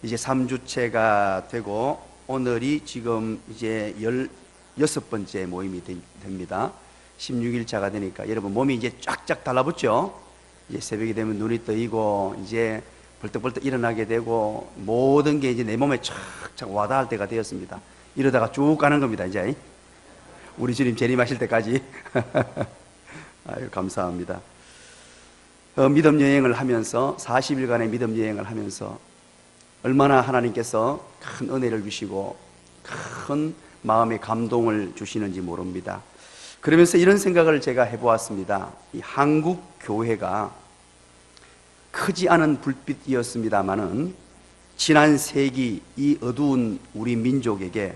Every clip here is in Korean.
이제 3주째가 되고 오늘이 지금 이제 16번째 모임이 됩니다. 16일차가 되니까 여러분 몸이 이제 쫙쫙 달라붙죠. 이제 새벽이 되면 눈이 떠이고 이제 벌떡벌떡 일어나게 되고 모든 게 이제 내 몸에 쫙쫙 와닿을 때가 되었습니다. 이러다가 쭉 가는 겁니다. 이제 우리 주님 재림하실 때까지. 아유, 감사합니다. 믿음 여행을 하면서 40일간의 믿음 여행을 하면서 얼마나 하나님께서 큰 은혜를 주시고 큰 마음의 감동을 주시는지 모릅니다. 그러면서 이런 생각을 제가 해보았습니다. 이 한국 교회가 크지 않은 불빛이었습니다마는 지난 세기 이 어두운 우리 민족에게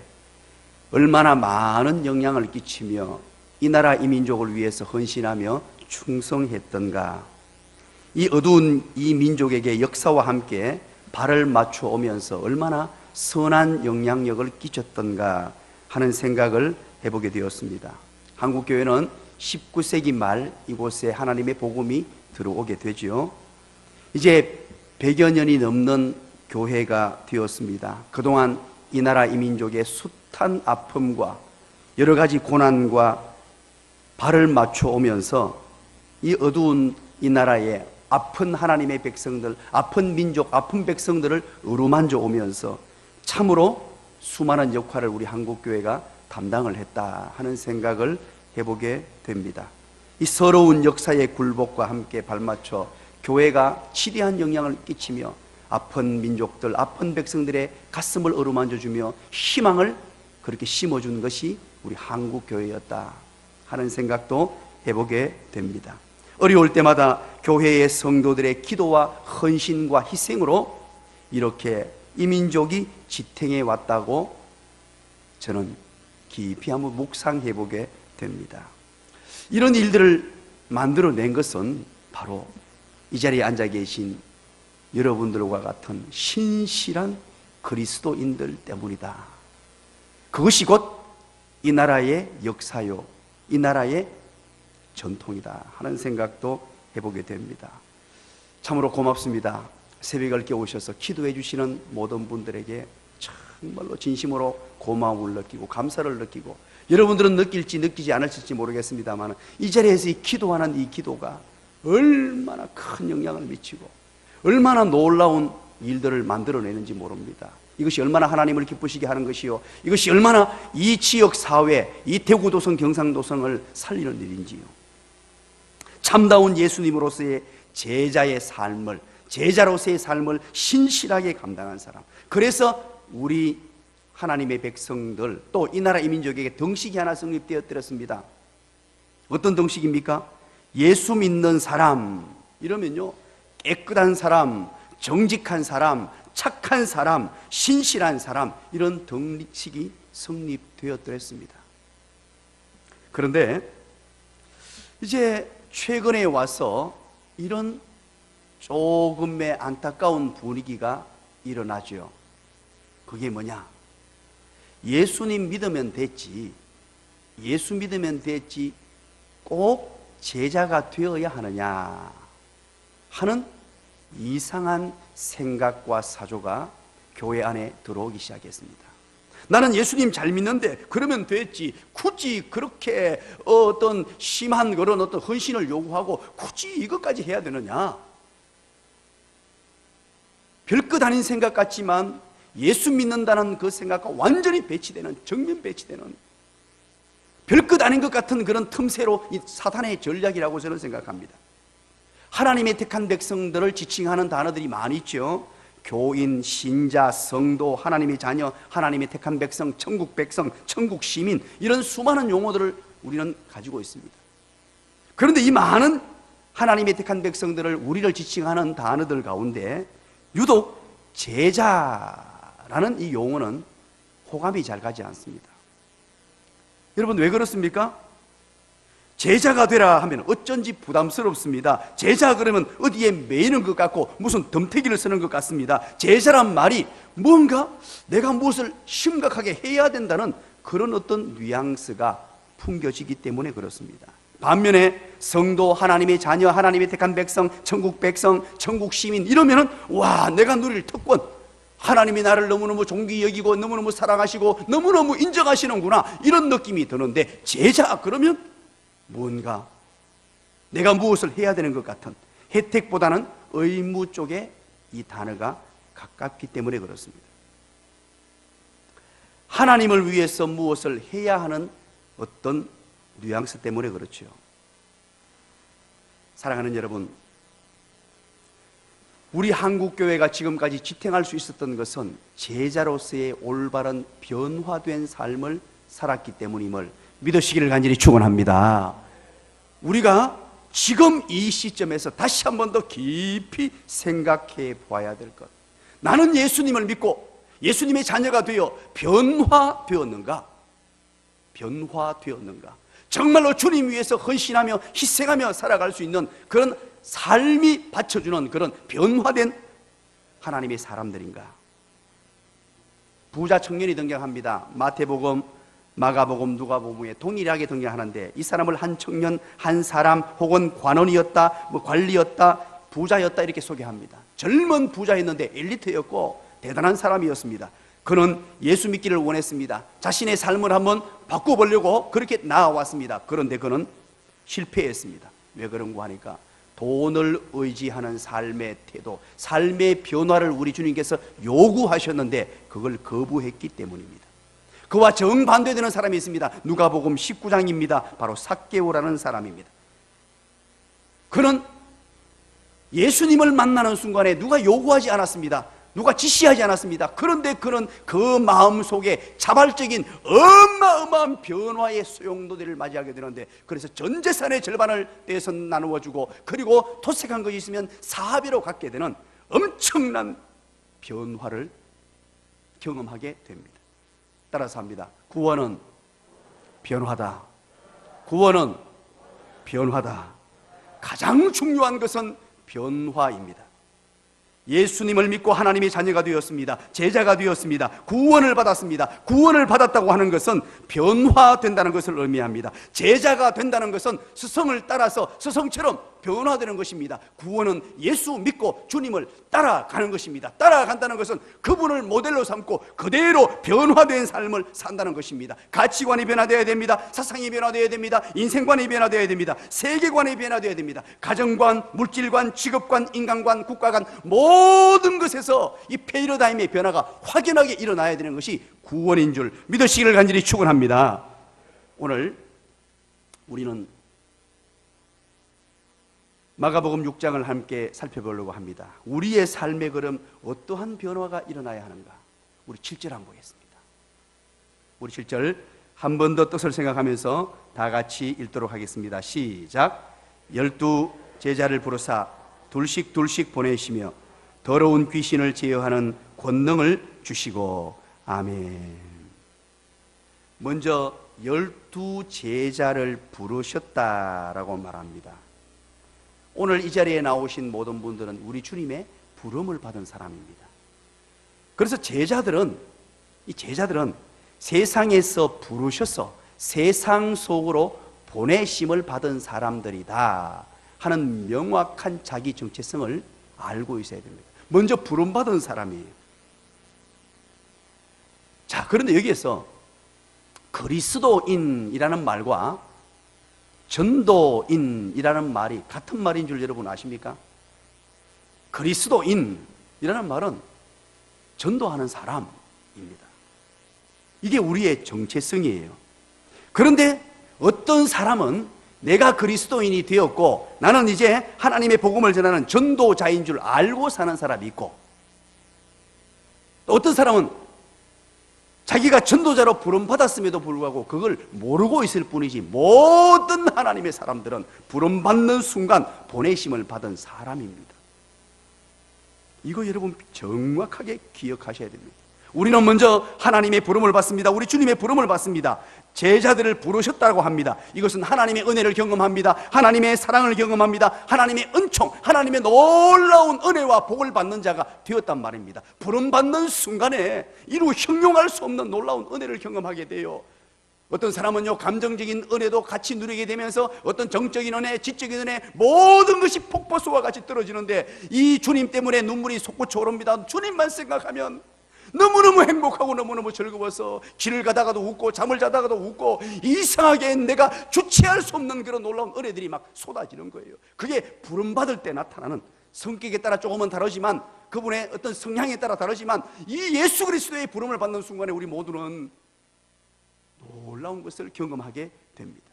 얼마나 많은 영향을 끼치며 이 나라 이 민족을 위해서 헌신하며 충성했던가. 이 어두운 이 민족에게 역사와 함께 발을 맞춰 오면서 얼마나 선한 영향력을 끼쳤던가 하는 생각을 해보게 되었습니다. 한국교회는 19세기 말 이곳에 하나님의 복음이 들어오게 되죠. 이제 100여 년이 넘는 교회가 되었습니다. 그동안 이 나라 이 민족의 숱한 아픔과 여러 가지 고난과 발을 맞춰 오면서 이 어두운 이 나라의 아픈 하나님의 백성들, 아픈 민족, 아픈 백성들을 어루만져 오면서 참으로 수많은 역할을 우리 한국교회가 담당을 했다 하는 생각을 해보게 됩니다. 이 서러운 역사의 굴복과 함께 발맞춰 교회가 치대한 영향을 끼치며 아픈 민족들, 아픈 백성들의 가슴을 어루만져주며 희망을 그렇게 심어준 것이 우리 한국교회였다 하는 생각도 해보게 됩니다. 어려울 때마다 교회의 성도들의 기도와 헌신과 희생으로 이렇게 이 민족이 지탱해 왔다고 저는 깊이 한번 묵상해 보게 됩니다. 이런 일들을 만들어낸 것은 바로 이 자리에 앉아 계신 여러분들과 같은 신실한 그리스도인들 때문이다. 그것이 곧 이 나라의 역사요, 이 나라의 전통이다 하는 생각도 해보게 됩니다. 참으로 고맙습니다. 새벽을 깨우셔서 기도해 주시는 모든 분들에게 정말로 진심으로 고마움을 느끼고 감사를 느끼고, 여러분들은 느낄지 느끼지 않을지 모르겠습니다만 이 자리에서 이 기도하는 이 기도가 얼마나 큰 영향을 미치고 얼마나 놀라운 일들을 만들어내는지 모릅니다. 이것이 얼마나 하나님을 기쁘시게 하는 것이요, 이것이 얼마나 이 지역 사회, 이 대구도성 경상도성을 살리는 일인지요. 참다운 예수님으로서의 제자의 삶을, 제자로서의 삶을 신실하게 감당한 사람, 그래서 우리 하나님의 백성들, 또 이 나라 이 민족에게 덩식이 하나 성립되었더랬습니다. 어떤 덩식입니까? 예수 믿는 사람 이러면요, 깨끗한 사람, 정직한 사람, 착한 사람, 신실한 사람, 이런 덩식이 성립되었더랬습니다. 그런데 이제 최근에 와서 이런 조금의 안타까운 분위기가 일어나죠. 그게 뭐냐? 예수님 믿으면 됐지, 예수 믿으면 됐지 꼭 제자가 되어야 하느냐 하는 이상한 생각과 사조가 교회 안에 들어오기 시작했습니다. 나는 예수님 잘 믿는데 그러면 됐지, 굳이 그렇게 어떤 심한 그런 어떤 헌신을 요구하고 굳이 이것까지 해야 되느냐? 별것 아닌 생각 같지만 예수 믿는다는 그 생각과 완전히 배치되는, 정면 배치되는 별것 아닌 것 같은 그런 틈새로 이 사탄의 전략이라고 저는 생각합니다. 하나님의 택한 백성들을 지칭하는 단어들이 많이 있죠. 교인, 신자, 성도, 하나님의 자녀, 하나님의 택한 백성, 천국 백성, 천국 시민, 이런 수많은 용어들을 우리는 가지고 있습니다. 그런데 이 많은 하나님의 택한 백성들을, 우리를 지칭하는 단어들 가운데 유독 제자라는 이 용어는 호감이 잘 가지 않습니다. 여러분, 왜 그렇습니까? 제자가 되라 하면 어쩐지 부담스럽습니다. 제자 그러면 어디에 매이는 것 같고 무슨 덤태기를 쓰는 것 같습니다. 제자란 말이 뭔가 내가 무엇을 심각하게 해야 된다는 그런 어떤 뉘앙스가 풍겨지기 때문에 그렇습니다. 반면에 성도, 하나님의 자녀, 하나님의 택한 백성, 천국 시민 이러면은 와, 내가 누릴 특권, 하나님이 나를 너무너무 존귀히 여기고 너무너무 사랑하시고 너무너무 인정하시는구나, 이런 느낌이 드는데, 제자 그러면 뭔가 내가 무엇을 해야 되는 것 같은, 혜택보다는 의무 쪽에 이 단어가 가깝기 때문에 그렇습니다. 하나님을 위해서 무엇을 해야 하는 어떤 뉘앙스 때문에 그렇죠. 사랑하는 여러분, 우리 한국교회가 지금까지 지탱할 수 있었던 것은 제자로서의 올바른 변화된 삶을 살았기 때문임을 믿으시기를 간절히 축원합니다. 우리가 지금 이 시점에서 다시 한 번 더 깊이 생각해 봐야 될 것, 나는 예수님을 믿고 예수님의 자녀가 되어 변화되었는가? 변화되었는가? 정말로 주님 위해서 헌신하며 희생하며 살아갈 수 있는 그런 삶이 받쳐주는 그런 변화된 하나님의 사람들인가? 부자 청년이 등장합니다. 마태복음, 마가복음, 누가복음에 동일하게 등장하는데, 이 사람을 한 청년, 한 사람, 혹은 관원이었다, 관리였다, 부자였다, 이렇게 소개합니다. 젊은 부자였는데 엘리트였고 대단한 사람이었습니다. 그는 예수 믿기를 원했습니다. 자신의 삶을 한번 바꿔보려고 그렇게 나아왔습니다. 그런데 그는 실패했습니다. 왜 그런가 하니까, 돈을 의지하는 삶의 태도, 삶의 변화를 우리 주님께서 요구하셨는데 그걸 거부했기 때문입니다. 그와 정반대되는 사람이 있습니다. 누가복음 19장입니다. 바로 삭개오라는 사람입니다. 그는 예수님을 만나는 순간에 누가 요구하지 않았습니다. 누가 지시하지 않았습니다. 그런데 그는 그 마음속에 자발적인 어마어마한 변화의 소용돌이를 맞이하게 되는데, 그래서 전 재산의 절반을 떼서 나누어 주고, 그리고 토색한 것이 있으면 사배로 갖게 되는 엄청난 변화를 경험하게 됩니다. 따라서 합니다. 구원은 변화다. 구원은 변화다. 가장 중요한 것은 변화입니다. 예수님을 믿고 하나님의 자녀가 되었습니다. 제자가 되었습니다. 구원을 받았습니다. 구원을 받았다고 하는 것은 변화된다는 것을 의미합니다. 제자가 된다는 것은 스승을 따라서 스승처럼 변화되는 것입니다. 구원은 예수 믿고 주님을 따라가는 것입니다. 따라간다는 것은 그분을 모델로 삼고 그대로 변화된 삶을 산다는 것입니다. 가치관이 변화되어야 됩니다. 사상이 변화되어야 됩니다. 인생관이 변화되어야 됩니다. 세계관이 변화되어야 됩니다. 가정관, 물질관, 직업관, 인간관, 국가관, 모든 것에서 이 패러다임의 변화가 확연하게 일어나야 되는 것이 구원인 줄 믿으시기를 간절히 축원합니다. 오늘 우리는 마가복음 6장을 함께 살펴보려고 합니다. 우리의 삶의 걸음 어떠한 변화가 일어나야 하는가? 우리 7절 한번 보겠습니다. 우리 7절 한 번 더 뜻을 생각하면서 다 같이 읽도록 하겠습니다. 시작. 12 제자를 부르사 둘씩 보내시며 더러운 귀신을 제어하는 권능을 주시고. 아멘. 먼저 12 제자를 부르셨다라고 말합니다. 오늘 이 자리에 나오신 모든 분들은 우리 주님의 부름을 받은 사람입니다. 그래서 제자들은 세상에서 부르셔서 세상 속으로 보내심을 받은 사람들이다 하는 명확한 자기 정체성을 알고 있어야 됩니다. 먼저 부름받은 사람이에요. 자, 그런데 여기에서 그리스도인이라는 말과 전도인이라는 말이 같은 말인 줄 여러분 아십니까? 그리스도인이라는 말은 전도하는 사람입니다. 이게 우리의 정체성이에요. 그런데 어떤 사람은 내가 그리스도인이 되었고 나는 이제 하나님의 복음을 전하는 전도자인 줄 알고 사는 사람이 있고, 또 어떤 사람은 자기가 전도자로 부름받았음에도 불구하고 그걸 모르고 있을 뿐이지, 모든 하나님의 사람들은 부름받는 순간 보내심을 받은 사람입니다. 이거 여러분 정확하게 기억하셔야 됩니다. 우리는 먼저 하나님의 부름을 받습니다. 우리 주님의 부름을 받습니다. 제자들을 부르셨다고 합니다. 이것은 하나님의 은혜를 경험합니다. 하나님의 사랑을 경험합니다. 하나님의 은총, 하나님의 놀라운 은혜와 복을 받는 자가 되었단 말입니다. 부름받는 순간에 이루 형용할 수 없는 놀라운 은혜를 경험하게 돼요. 어떤 사람은요, 감정적인 은혜도 같이 누리게 되면서 어떤 정적인 은혜, 지적인 은혜, 모든 것이 폭포수와 같이 떨어지는데 이 주님 때문에 눈물이 솟구쳐 오릅니다. 주님만 생각하면 너무너무 행복하고 너무너무 즐거워서 길을 가다가도 웃고 잠을 자다가도 웃고 이상하게 내가 주체할 수 없는 그런 놀라운 은혜들이 막 쏟아지는 거예요. 그게 부름받을 때 나타나는, 성격에 따라 조금은 다르지만, 그분의 어떤 성향에 따라 다르지만, 이 예수 그리스도의 부름을 받는 순간에 우리 모두는 놀라운 것을 경험하게 됩니다.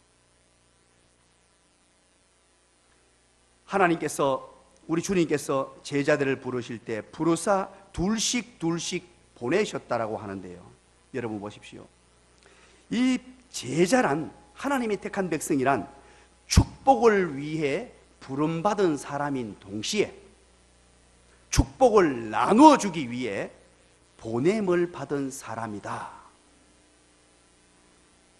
하나님께서, 우리 주님께서 제자들을 부르실 때 부르사 둘씩 보내셨다라고 하는데요, 여러분 보십시오. 이 제자란, 하나님이 택한 백성이란 축복을 위해 부름받은 사람인 동시에 축복을 나누어 주기 위해 보냄을 받은 사람이다.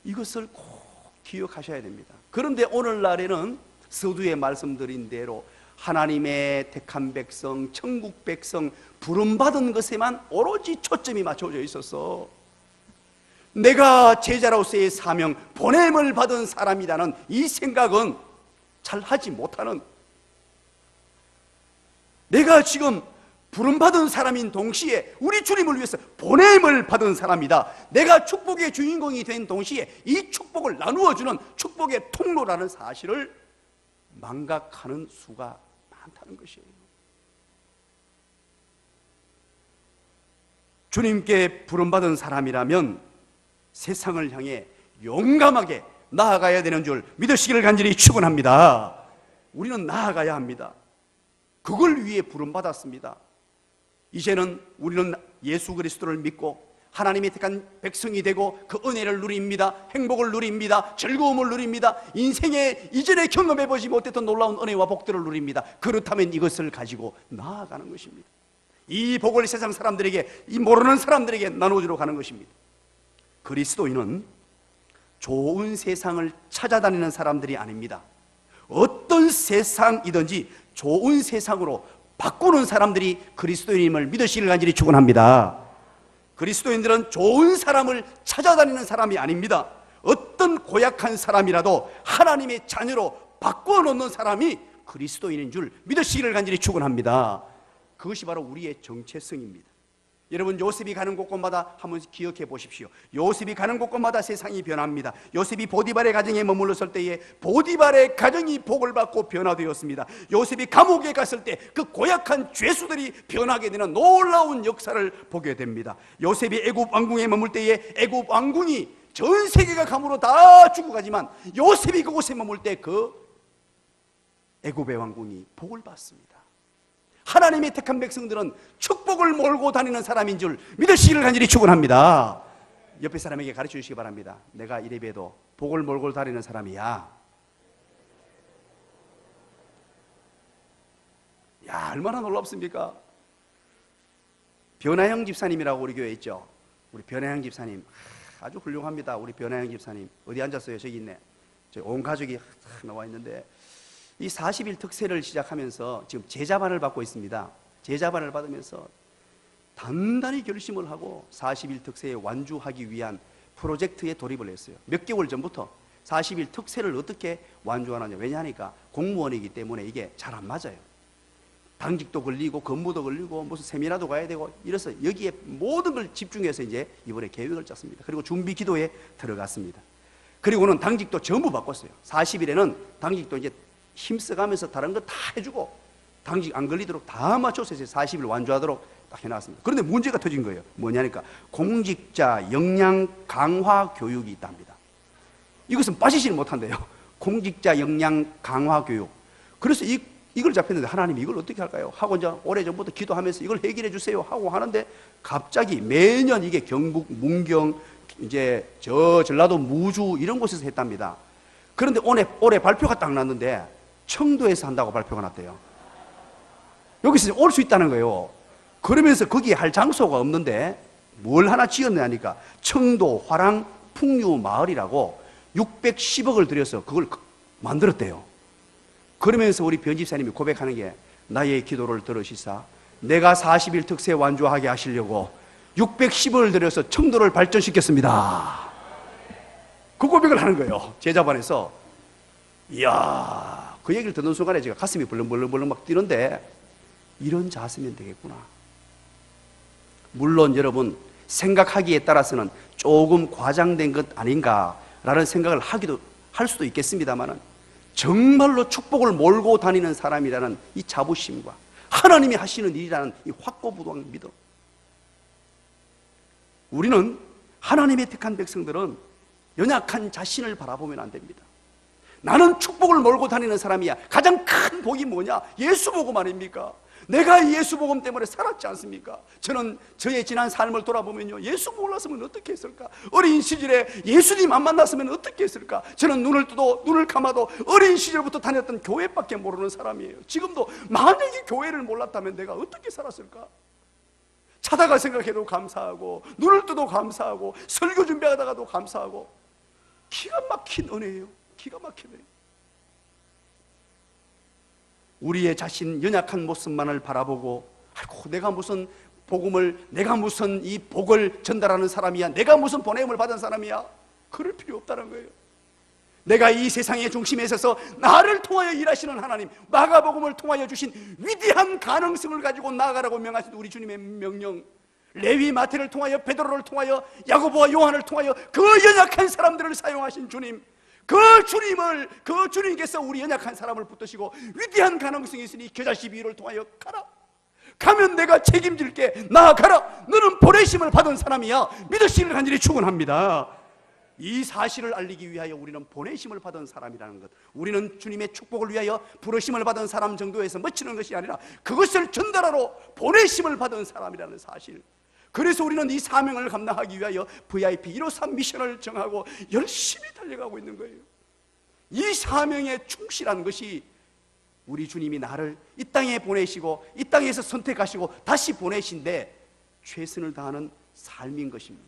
이것을 꼭 기억하셔야 됩니다. 그런데 오늘날에는 서두에 말씀드린 대로 하나님의 택한 백성, 천국 백성, 부름받은 것에만 오로지 초점이 맞춰져 있어서 내가 제자로서의 사명, 보냄을 받은 사람이라는 이 생각은 잘 하지 못하는, 내가 지금 부름받은 사람인 동시에 우리 주님을 위해서 보냄을 받은 사람이다, 내가 축복의 주인공이 된 동시에 이 축복을 나누어주는 축복의 통로라는 사실을 망각하는 수가 많다는 것이에요. 주님께 부름받은 사람이라면 세상을 향해 용감하게 나아가야 되는 줄 믿으시기를 간절히 축원합니다. 우리는 나아가야 합니다. 그걸 위해 부름받았습니다. 이제는 우리는 예수 그리스도를 믿고 하나님이 택한 백성이 되고 그 은혜를 누립니다. 행복을 누립니다. 즐거움을 누립니다. 인생에 이전에 경험해보지 못했던 놀라운 은혜와 복들을 누립니다. 그렇다면 이것을 가지고 나아가는 것입니다. 이 복을 세상 사람들에게, 이 모르는 사람들에게 나눠주러 가는 것입니다. 그리스도인은 좋은 세상을 찾아다니는 사람들이 아닙니다. 어떤 세상이든지 좋은 세상으로 바꾸는 사람들이 그리스도인임을 믿으시기를 간절히 축원합니다. 그리스도인들은 좋은 사람을 찾아다니는 사람이 아닙니다. 어떤 고약한 사람이라도 하나님의 자녀로 바꾸어 놓는 사람이 그리스도인인 줄 믿으시기를 간절히 축원합니다. 그것이 바로 우리의 정체성입니다. 여러분, 요셉이 가는 곳곳마다 한번 기억해 보십시오. 요셉이 가는 곳곳마다 세상이 변합니다. 요셉이 보디발의 가정에 머물렀을 때에 보디발의 가정이 복을 받고 변화되었습니다. 요셉이 감옥에 갔을 때 그 고약한 죄수들이 변하게 되는 놀라운 역사를 보게 됩니다. 요셉이 애굽 왕궁에 머물 때에 애굽 왕궁이 전 세계가 감으로 다 죽어가지만 요셉이 그곳에 머물 때 그 애굽의 왕궁이 복을 받습니다. 하나님의 택한 백성들은 축복을 몰고 다니는 사람인 줄 믿으시기를 간절히 축원합니다. 옆에 사람에게 가르쳐 주시기 바랍니다. 내가 이래봬도 복을 몰고 다니는 사람이야. 야, 얼마나 놀랍습니까? 변화영 집사님이라고 우리 교회에 있죠. 우리 변화영 집사님 아주 훌륭합니다. 우리 변화영 집사님 어디 앉았어요? 저기 있네. 저희 온 가족이 나와 있는데 이 40일 특세를 시작하면서 지금 제자반을 받고 있습니다. 제자반을 받으면서 단단히 결심을 하고 40일 특세에 완주하기 위한 프로젝트에 돌입을 했어요. 몇 개월 전부터 40일 특세를 어떻게 완주하느냐. 왜냐하니까 공무원이기 때문에 이게 잘 안 맞아요. 당직도 걸리고 근무도 걸리고 무슨 세미나도 가야 되고 이래서 여기에 모든 걸 집중해서 이제 이번에 계획을 짰습니다. 그리고 준비 기도에 들어갔습니다. 그리고는 당직도 전부 바꿨어요. 40일에는 당직도 이제 힘써가면서 다른 거 다 해주고 당직 안 걸리도록 다 맞춰서 40일 완주하도록 딱 해놨습니다. 그런데 문제가 터진 거예요. 뭐냐니까 공직자 역량 강화 교육이 있답니다. 이것은 빠지지 못한대요. 공직자 역량 강화 교육. 그래서 이걸 잡혔는데 하나님 이걸 어떻게 할까요? 하고 이제 오래전부터 기도하면서 이걸 해결해 주세요 하고 하는데 갑자기 매년 이게 경북, 문경, 이제 전라도 무주 이런 곳에서 했답니다. 그런데 올해 발표가 딱 났는데 청도에서 한다고 발표가 났대요. 여기서 올 수 있다는 거예요. 그러면서 거기에 할 장소가 없는데 뭘 하나 지었냐니까 청도 화랑 풍류 마을이라고 610억을 들여서 그걸 만들었대요. 그러면서 우리 변집사님이 고백하는 게 나의 기도를 들으시사 내가 40일 특세 완주하게 하시려고 610억을 들여서 청도를 발전시켰습니다. 그 고백을 하는 거예요. 제자반에서. 이야, 그 얘기를 듣는 순간에 제가 가슴이 벌렁벌렁 막 뛰는데, 이런 자세면 되겠구나. 물론 여러분, 생각하기에 따라서는 조금 과장된 것 아닌가라는 생각을 할 수도 있겠습니다만, 정말로 축복을 몰고 다니는 사람이라는 이 자부심과 하나님이 하시는 일이라는 이 확고부동한 믿음. 우리는, 하나님의 택한 백성들은 연약한 자신을 바라보면 안 됩니다. 나는 축복을 몰고 다니는 사람이야. 가장 큰 복이 뭐냐? 예수 복음 아닙니까? 내가 예수 복음 때문에 살았지 않습니까? 저는 저의 지난 삶을 돌아보면요, 예수 몰랐으면 어떻게 했을까? 어린 시절에 예수님 안 만났으면 어떻게 했을까? 저는 눈을 뜨도 눈을 감아도 어린 시절부터 다녔던 교회밖에 모르는 사람이에요. 지금도 만약에 교회를 몰랐다면 내가 어떻게 살았을까? 자다가 생각해도 감사하고, 눈을 뜨도 감사하고, 설교 준비하다가도 감사하고. 기가 막힌 은혜예요. 기가 막힌 은혜. 우리의 자신 연약한 모습만을 바라보고, 아이고 내가 무슨 복음을, 내가 무슨 이 복을 전달하는 사람이야, 내가 무슨 보냄을 받은 사람이야, 그럴 필요 없다는 거예요. 내가 이 세상의 중심에 있어서 나를 통하여 일하시는 하나님, 마가복음을 통하여 주신 위대한 가능성을 가지고 나아가라고 명하신 우리 주님의 명령, 레위 마태를 통하여, 베드로를 통하여, 야고보와 요한을 통하여 그 연약한 사람들을 사용하신 주님, 그 주님께서 우리 연약한 사람을 붙드시고 위대한 가능성이 있으니 겨자씨 비유를 통하여 가라. 가면 내가 책임질게. 나아가라. 너는 보내심을 받은 사람이야. 믿으시길 간절히 축원합니다. 이 사실을 알리기 위하여 우리는 보내심을 받은 사람이라는 것, 우리는 주님의 축복을 위하여 부르심을 받은 사람 정도에서 맺히는 것이 아니라 그것을 전달하러 보내심을 받은 사람이라는 사실. 그래서 우리는 이 사명을 감당하기 위하여 VIP 153 미션을 정하고 열심히 달려가고 있는 거예요. 이 사명에 충실한 것이 우리 주님이 나를 이 땅에 보내시고 이 땅에서 선택하시고 다시 보내신데 최선을 다하는 삶인 것입니다.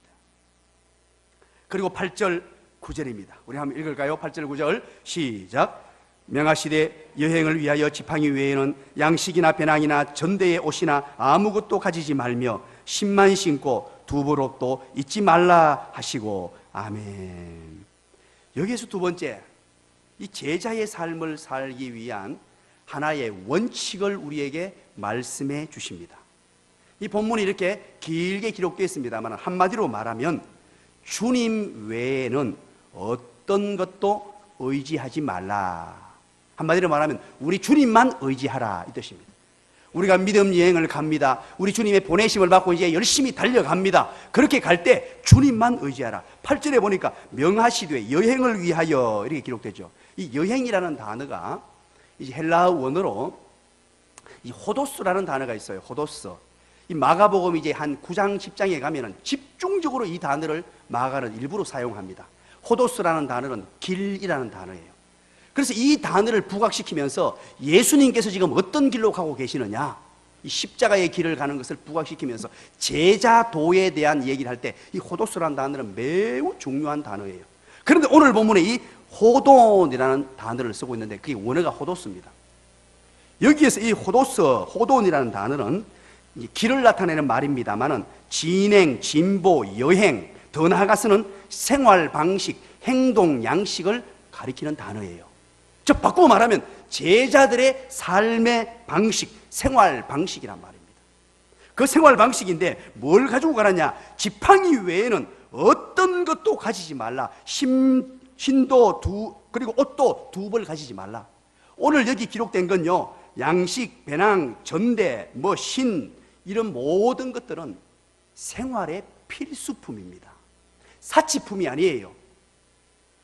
그리고 8절 9절입니다. 우리 한번 읽을까요? 8절 9절 시작. 명하시되 여행을 위하여 지팡이 외에는 양식이나 배낭이나 전대의 옷이나 아무것도 가지지 말며 신만 신고 두부옷도 잊지 말라 하시고. 아멘. 여기에서 두 번째, 이 제자의 삶을 살기 위한 하나의 원칙을 우리에게 말씀해 주십니다. 이 본문이 이렇게 길게 기록되어 있습니다만 한마디로 말하면 주님 외에는 어떤 것도 의지하지 말라. 한마디로 말하면 우리 주님만 의지하라 이 뜻입니다. 우리가 믿음 여행을 갑니다. 우리 주님의 보내심을 받고 이제 열심히 달려갑니다. 그렇게 갈 때 주님만 의지하라. 8절에 보니까 명하시되 여행을 위하여 이렇게 기록되죠. 이 여행이라는 단어가 이제 헬라어 원어로 이 호도스라는 단어가 있어요. 호도스. 이 마가복음 이제 한 9장 10장에 가면은 집중적으로 이 단어를 마가는 일부러 사용합니다. 호도스라는 단어는 길이라는 단어예요. 그래서 이 단어를 부각시키면서 예수님께서 지금 어떤 길로 가고 계시느냐, 이 십자가의 길을 가는 것을 부각시키면서 제자도에 대한 얘기를 할 때 이 호도스라는 단어는 매우 중요한 단어예요. 그런데 오늘 본문에 이 호돈이라는 단어를 쓰고 있는데 그게 원어가 호도스입니다. 여기에서 이 호돈이라는 단어는 길을 나타내는 말입니다만은 진행, 진보, 여행, 더 나아가서는 생활 방식, 행동 양식을 가리키는 단어예요. 즉 바꾸어 말하면 제자들의 삶의 방식, 생활 방식이란 말입니다. 그 생활 방식인데 뭘 가지고 가느냐? 지팡이 외에는 어떤 것도 가지지 말라. 신도 그리고 옷도 두 벌 가지지 말라. 오늘 여기 기록된 건요, 양식, 배낭, 전대, 신 이런 모든 것들은 생활의 필수품입니다. 사치품이 아니에요.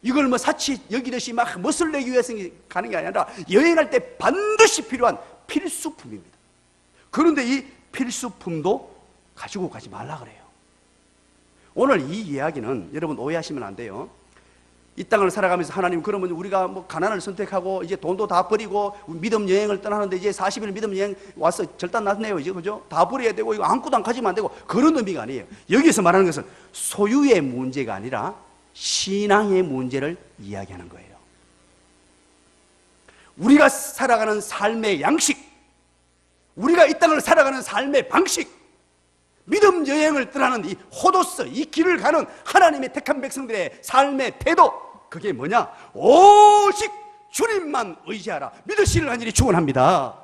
이걸 사치 여기듯이 막 멋을 내기 위해서 가는 게 아니라 여행할 때 반드시 필요한 필수품입니다. 그런데 이 필수품도 가지고 가지 말라 그래요. 오늘 이 이야기는 여러분 오해하시면 안 돼요. 이 땅을 살아가면서 하나님, 그러면 우리가 가난을 선택하고 이제 돈도 다 버리고 믿음 여행을 떠나는데 이제 40일 믿음 여행 와서 절단 났네요, 이제 그죠? 다 버려야 되고 이거 아무것도 안 가지면 안 되고 그런 의미가 아니에요. 여기서 말하는 것은 소유의 문제가 아니라 신앙의 문제를 이야기하는 거예요. 우리가 살아가는 삶의 양식, 우리가 이 땅을 살아가는 삶의 방식, 믿음 여행을 떠나는 이 호도스, 이 길을 가는 하나님의 택한 백성들의 삶의 태도, 그게 뭐냐? 오직 주님만 의지하라, 믿으시기를 간절히 축원합니다.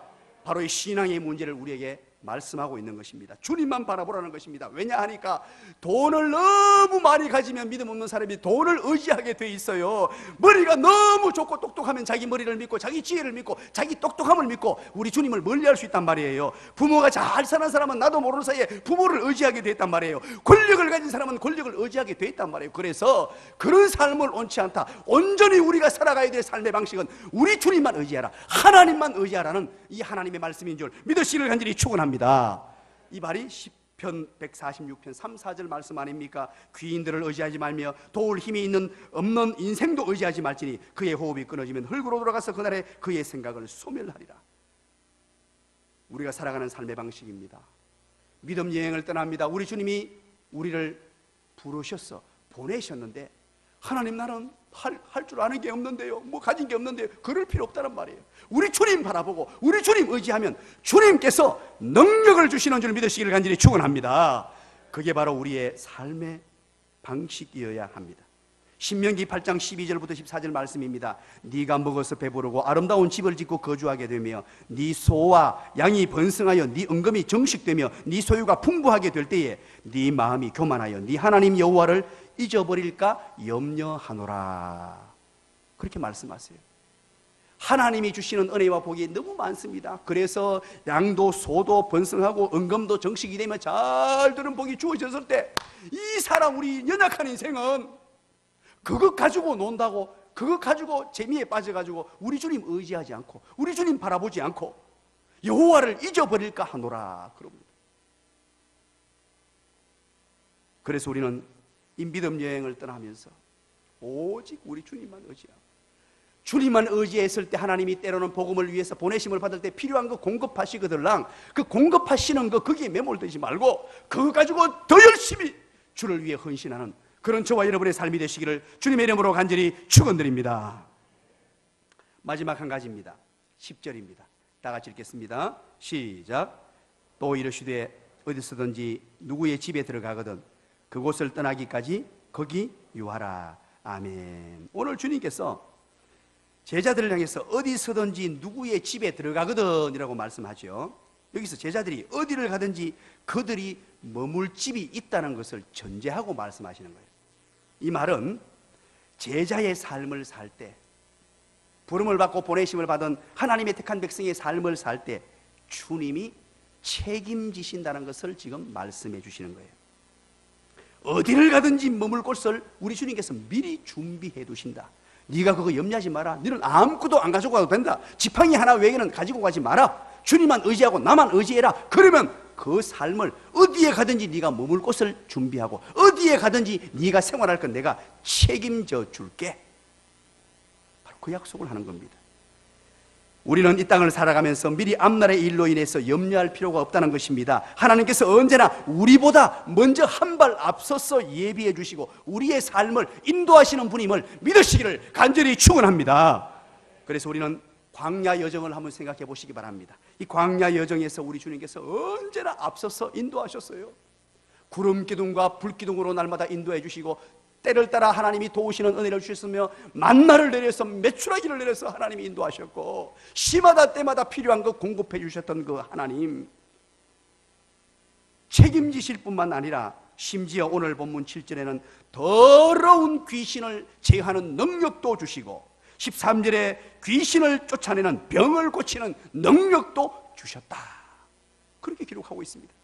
바로 이 신앙의 문제를 우리에게 말씀하고 있는 것입니다. 주님만 바라보라는 것입니다. 왜냐 하니까 돈을 너무 많이 가지면 믿음 없는 사람이 돈을 의지하게 돼 있어요. 머리가 너무 좋고 똑똑하면 자기 머리를 믿고 자기 지혜를 믿고 자기 똑똑함을 믿고 우리 주님을 멀리할 수 있단 말이에요. 부모가 잘 사는 사람은 나도 모르는 사이에 부모를 의지하게 돼 있단 말이에요. 권력을 가진 사람은 권력을 의지하게 돼 있단 말이에요. 그래서 그런 삶을 원치 않다. 온전히 우리가 살아가야 될 삶의 방식은 우리 주님만 의지하라, 하나님만 의지하라는 이 하나님의 말씀인 줄 믿으시기를 간절히 축원합니다. 이 말이 시편 146편 3, 4절 말씀 아닙니까? 귀인들을 의지하지 말며 도울 힘이 없는 인생도 의지하지 말지니 그의 호흡이 끊어지면 흙으로 돌아가서 그날에 그의 생각을 소멸하리라. 우리가 살아가는 삶의 방식입니다. 믿음 여행을 떠납니다. 우리 주님이 우리를 부르셔서 보내셨는데, 하나님 나는 할 줄 아는 게 없는데요, 뭐 가진 게 없는데요, 그럴 필요 없다는 말이에요. 우리 주님 바라보고 우리 주님 의지하면 주님께서 능력을 주시는 줄 믿으시기를 간절히 축원합니다. 그게 바로 우리의 삶의 방식이어야 합니다. 신명기 8장 12절부터 14절 말씀입니다. 네가 먹어서 배부르고 아름다운 집을 짓고 거주하게 되며 네 소와 양이 번성하여 네 은금이 정식되며 네 소유가 풍부하게 될 때에 네 마음이 교만하여 네 하나님 여호와를 잊어버릴까 염려하노라. 그렇게 말씀하세요. 하나님이 주시는 은혜와 복이 너무 많습니다. 그래서 양도 소도 번성하고 은금도 정식이 되면 잘 되는 복이 주어졌을 때 이 사람, 우리 연약한 인생은 그것 가지고 논다고, 그것 가지고 재미에 빠져가지고 우리 주님 의지하지 않고 우리 주님 바라보지 않고 여호와를 잊어버릴까 하노라 그럽니다. 그래서 우리는 이 믿음 여행을 떠나면서 오직 우리 주님만 의지하고, 주님만 의지했을 때 하나님이 때로는 복음을 위해서 보내심을 받을 때 필요한 거 공급하시거들랑 그 공급하시는 거 거기에 매몰되지 말고 그거 가지고 더 열심히 주를 위해 헌신하는 그런 저와 여러분의 삶이 되시기를 주님의 이름으로 간절히 축원드립니다. 마지막 한 가지입니다. 10절입니다. 다 같이 읽겠습니다. 시작. 또 이르시되 어디서든지 누구의 집에 들어가거든 그곳을 떠나기까지 거기 유하라. 아멘. 오늘 주님께서 제자들을 향해서 어디서든지 누구의 집에 들어가거든 이라고 말씀하죠. 여기서 제자들이 어디를 가든지 그들이 머물 집이 있다는 것을 전제하고 말씀하시는 거예요. 이 말은 제자의 삶을 살 때, 부름을 받고 보내심을 받은 하나님의 택한 백성의 삶을 살 때 주님이 책임지신다는 것을 지금 말씀해 주시는 거예요. 어디를 가든지 머물 곳을 우리 주님께서 미리 준비해 두신다. 네가 그거 염려하지 마라. 너는 아무것도 안 가지고 가도 된다. 지팡이 하나 외에는 가지고 가지 마라. 주님만 의지하고 나만 의지해라. 그러면 그 삶을 어디에 가든지 네가 머물 곳을 준비하고 어디에 가든지 네가 생활할 건 내가 책임져 줄게. 바로 그 약속을 하는 겁니다. 우리는 이 땅을 살아가면서 미리 앞날의 일로 인해서 염려할 필요가 없다는 것입니다. 하나님께서 언제나 우리보다 먼저 한 발 앞서서 예비해 주시고 우리의 삶을 인도하시는 분임을 믿으시기를 간절히 축원합니다. 그래서 우리는 광야 여정을 한번 생각해 보시기 바랍니다. 이 광야 여정에서 우리 주님께서 언제나 앞서서 인도하셨어요. 구름 기둥과 불 기둥으로 날마다 인도해 주시고 때를 따라 하나님이 도우시는 은혜를 주셨으며 만나를 내려서 메추라기를 내려서 하나님이 인도하셨고 시마다 때마다 필요한 것 공급해 주셨던 그 하나님 책임지실 뿐만 아니라 심지어 오늘 본문 7절에는 더러운 귀신을 제하는 능력도 주시고 13절에 귀신을 쫓아내는 병을 고치는 능력도 주셨다. 그렇게 기록하고 있습니다.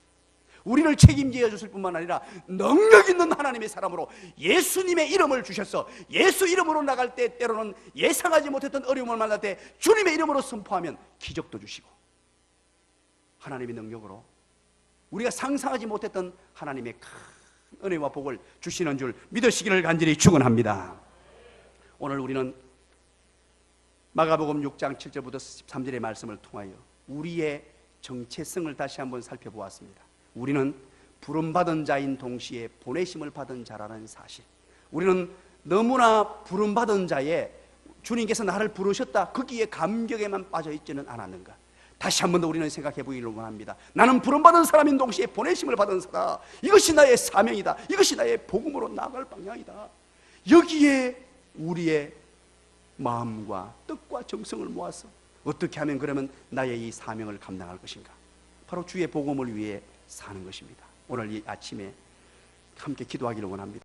우리를 책임져 주실 뿐만 아니라 능력 있는 하나님의 사람으로 예수님의 이름을 주셔서 예수 이름으로 나갈 때 때로는 예상하지 못했던 어려움을 만날 때 주님의 이름으로 선포하면 기적도 주시고 하나님의 능력으로 우리가 상상하지 못했던 하나님의 큰 은혜와 복을 주시는 줄 믿으시기를 간절히 축원합니다. 오늘 우리는 마가복음 6장 7절부터 13절의 말씀을 통하여 우리의 정체성을 다시 한번 살펴보았습니다. 우리는 부름받은 자인 동시에 보내심을 받은 자라는 사실, 우리는 너무나 부름받은 자에 주님께서 나를 부르셨다 거기에 감격에만 빠져 있지는 않았는가. 다시 한 번 더 우리는 생각해 보기를 원합니다. 나는 부름받은 사람인 동시에 보내심을 받은 사람, 이것이 나의 사명이다. 이것이 나의 복음으로 나아갈 방향이다. 여기에 우리의 마음과 뜻과 정성을 모아서 어떻게 하면 그러면 나의 이 사명을 감당할 것인가? 바로 주의 복음을 위해 사는 것입니다. 오늘 이 아침에 함께 기도하기를 원합니다.